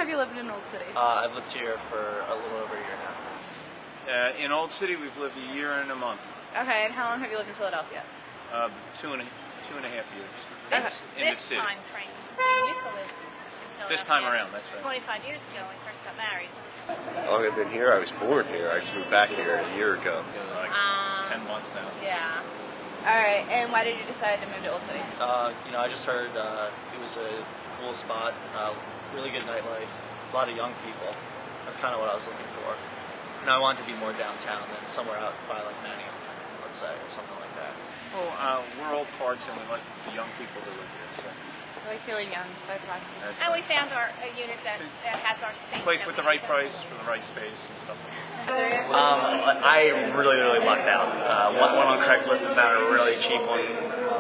have you lived in Old City? I've lived here for a little over a year now. In Old City, we've lived a year and a month. Okay, and how long have you lived in Philadelphia? 2.5 years. In This the city. time frame. You used to live in Philadelphia. This time around, that's right. 25 years ago when we first got married. How long I've been here? I was born here. I just moved back here a year ago. Like 10 months now. Yeah. All right, and why did you decide to move to Old City? I just heard it was a cool spot, really good nightlife, a lot of young people. That's kind of what I was looking for. And I wanted to be more downtown than somewhere out by like Manning, let's say, or something like that. Well, we're old farts and we like the young people to live here. So. I like feeling young, so I thought. And we found a unit that has our space. Place with the right price for the right space and stuff like that. I really lucked out. One on Craigslist and found a really cheap one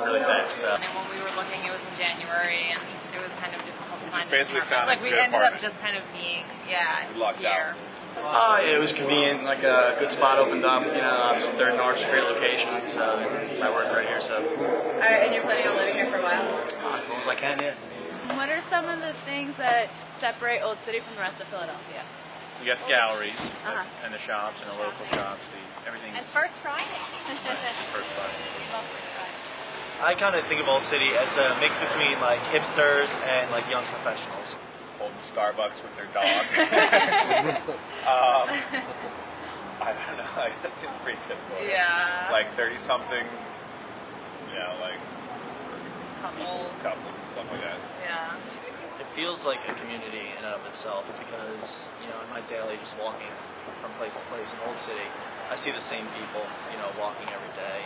really fast. And when we were looking, it was in January, and it was kind of difficult to find. Basically found like a we good ended up apartment. just kind of being, We lucked here. It was convenient, like a good spot opened up, obviously 3rd North, great location, so I work right here, so. All right, and you're planning on living here for a while? As long as I can, yeah. What are some of the things that separate Old City from the rest of Philadelphia? You got the galleries Uh-huh. and the shops and the local shops. Everything's And First Friday. First Friday. We love First Friday. I kind of think of Old City as a mix between like hipsters and like young professionals. Holding Starbucks with their dog. I don't know. That seems pretty typical. Yeah. Like 30-something, like couples and stuff like that. Yeah. It feels like a community in and of itself because, in my daily just walking from place to place in Old City, I see the same people, walking every day.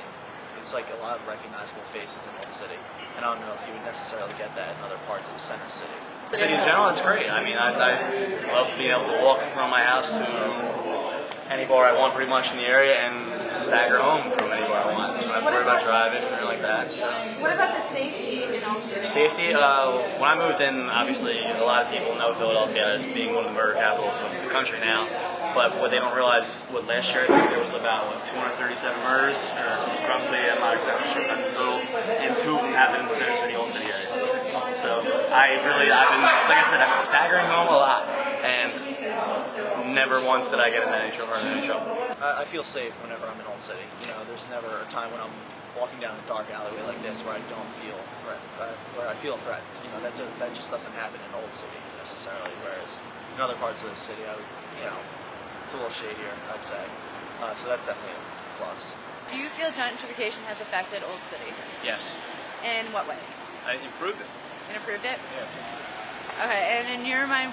It's like a lot of recognizable faces in Old City. And I don't know if you would necessarily get that in other parts of Center City. The city in general, it's great. I mean, I love being able to walk from my house to any bar I want pretty much in the area and stagger home from any bar I want. I don't have to worry about driving or anything like that. So. What about the safety in Old City? Safety, when I moved in, obviously a lot of people know Philadelphia as being one of the murder capitals of the country now. But what they don't realize is last year I think there was about 237 murders, or roughly, I'm not exactly sure about the total, and 2 of them happened in the Center City, Old City area. So I've been, like I said, I've been staggering home a lot, and never once did I get in any trouble or any trouble. I feel safe whenever I'm in Old City. There's never a time when I'm walking down a dark alleyway like this where I don't feel threatened, where I feel threatened. That just doesn't happen in Old City necessarily, whereas in other parts of the city, I would, it's a little shadier, I'd say. So that's definitely a plus. Do you feel gentrification has affected Old City? Yes. In what way? I improved it. It improved it? Yes. Okay, and in your mind,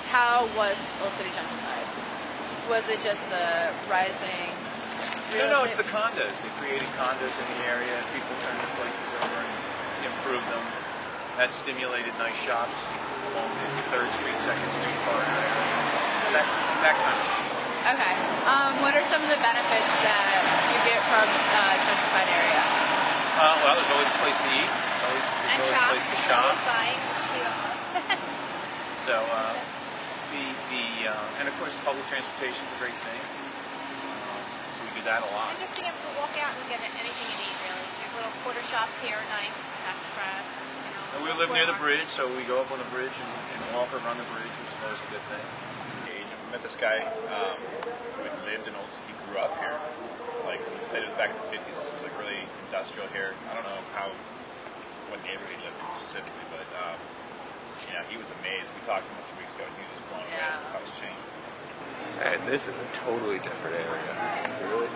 how was Old City gentrified? Was it just the rising real No, estate? it's the condos. They created condos in the area. People turned the places over and improved them. That stimulated nice shops along the 3rd Street, 2nd Street corridor. That kind of thing. Okay. What are some of the benefits that you get from gentrified area? Well, there's always a place to eat. There's always a place to shop. So, and of course, public transportation is a great thing. So we do that a lot. And just being able to walk out and get anything you need, really. Your little quarter shops here are nice. Tax press, And we live near the bridge, so we go up on the bridge and walk around the bridge, which is always a good thing. I met this guy who had lived in Old City. He grew up here. Like he said, it was back in the 50s. This was like really industrial here. I don't know what neighborhood he lived in specifically, but he was amazed. We talked to him a few weeks ago, and he was blown away at how it's changed. And this is a totally different area. Really?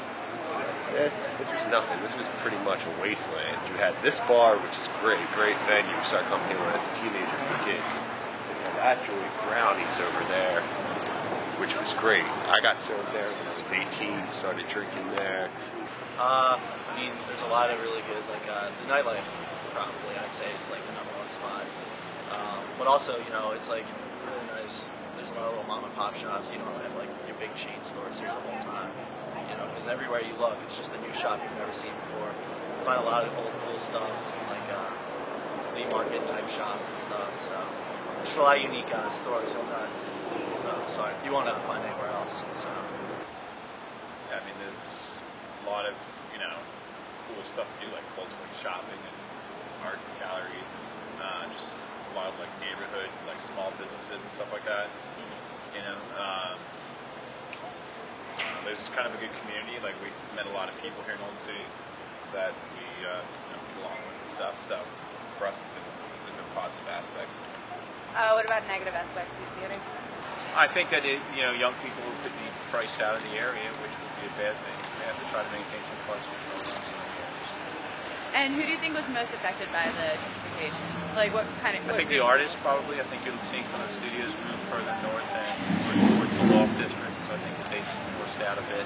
This was nothing. This was pretty much a wasteland. You had this bar, which is great venue. You start coming here when as a teenager for kids. And you had actually brownies over there, which was great. I got served there when I was 18, started drinking there. There's a lot of really good, the nightlife probably, I'd say, is like the #1 spot. But also, it's like really nice. There's a lot of little mom and pop shops. You don't have like your big chain stores here the whole time. Because everywhere you look, it's just a new shop you've never seen before. You find a lot of old cool stuff, like flea market type shops and stuff. So just a lot of unique stores. You won't find anywhere else. So Yeah, there's a lot of cool stuff to do, like cultural shopping and art galleries and just a lot of like neighborhood, like small businesses and stuff like that. You know, there's kind of a good community. Like we met a lot of people here in Old City that we get along with and stuff. So for us, it's been positive aspects. What about negative aspects? Do you see any? I think that young people could be priced out of the area, which would be a bad thing. So they have to try to maintain some clusters going on. And who do you think was most affected by the gentrification? Like what kind of? I think the artists probably. I think you'll see some of the studios move further north and towards the loft district. So I think that they forced out a bit.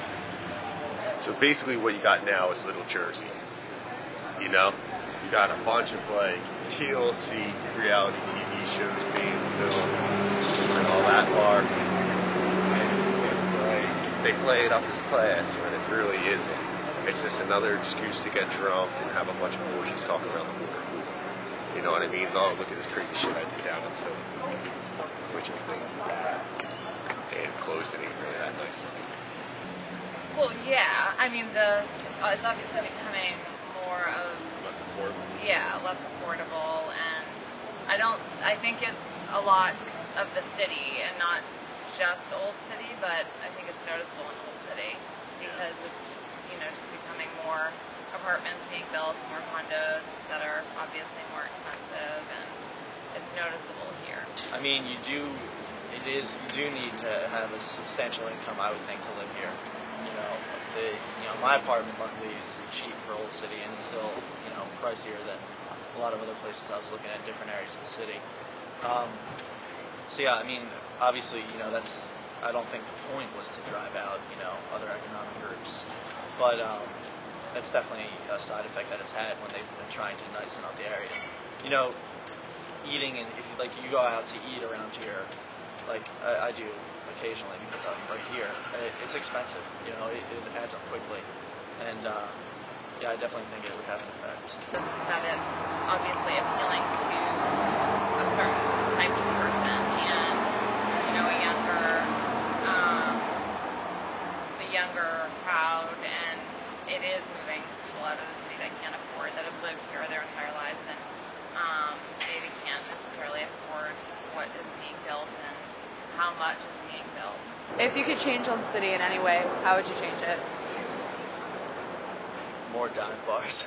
So basically, what you got now is Little Jersey. You know, you got a bunch of like TLC reality TV shows being filmed and all that lark. And it's like they play it up as class when it really isn't. It's just another excuse to get drunk and have a bunch of orgies talking around the water cooler. You know what I mean? Oh, look at this crazy shit I did down in Philly, which is lazy. And clothes that ain't really that nice looking. Well, yeah. I mean, it's obviously becoming more of Less affordable. yeah, less affordable, and I think it's a lot of the city and not just Old City, but I think it's noticeable in Old City because it's just becoming more apartments being built, more condos that are obviously more expensive, and it's noticeable here. I mean, you do need to have a substantial income, I would think, to live here. My apartment luckily is cheap for Old City and still, pricier than a lot of other places I was looking at in different areas of the city. So yeah, I mean, obviously, I don't think the point was to drive out, other economic groups, but that's definitely a side effect that it's had when they've been trying to nicen up the area. Eating, and if you go out to eat around here, like I do occasionally because I'm right here, it's expensive. It adds up quickly, and yeah, I definitely think it would have an effect. That it's obviously appealing to a certain type of person, and a younger crowd, and it is moving people out of the city that can't afford, that have lived here their entire lives, and maybe can't necessarily afford what is being built and how much is being built. If you could change Old City in any way, how would you change it? More dive bars.